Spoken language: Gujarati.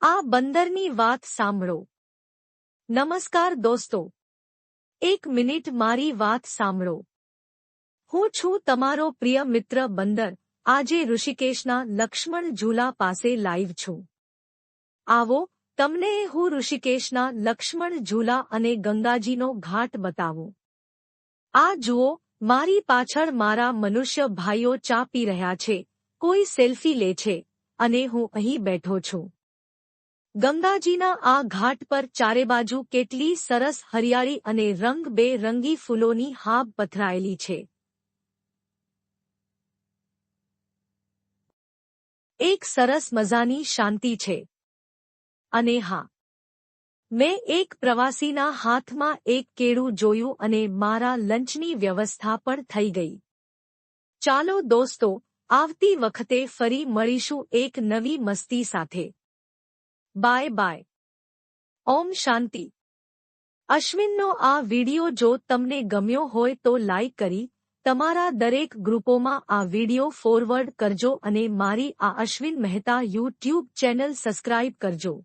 આ બંદરની વાત સાંભળો. નમસ્કાર દોસ્તો, એક મિનિટ મારી વાત સાંભળો. હું છું તમારો પ્રિય મિત્ર બંદર. આજે ઋષિકેશના લક્ષ્મણ ઝૂલા પાસે લાઈવ છું. આવો, તમને હું ઋષિકેશના લક્ષ્મણ ઝૂલા અને ગંગાજીનો ઘાટ બતાવું. આ જુઓ, મારી પાછળ મારા મનુષ્ય ભાઈઓ ચા પી રહ્યા છે, કોઈ સેલ્ફી લે છે, અને હું અહીં બેઠો છું. ગંગાજીના આ ઘાટ પર ચારેબાજુ કેટલી સરસ હરિયાળી અને રંગબેરંગી ફૂલોની હાબ પથરાયેલી છે. એક સરસ મજાની શાંતિ છે. અને હા, મેં એક પ્રવાસીના હાથમાં એક કેળું જોયું અને મારા લંચની વ્યવસ્થા પણ થઈ ગઈ. ચાલો દોસ્તો, આવતી વખતે ફરી મળીશું એક નવી મસ્તી સાથે. Bye bye. ઓમ શાંતિ. અશ્વિનનો આ વિડિયો જો તમને ગમ્યો હોય તો લાઈક કરી, તમારા દરેક ગ્રુપોમાં આ વિડિયો ફોરવર્ડ કરજો અને મારી આ Ashwin Mehta YouTube channel subscribe કરજો.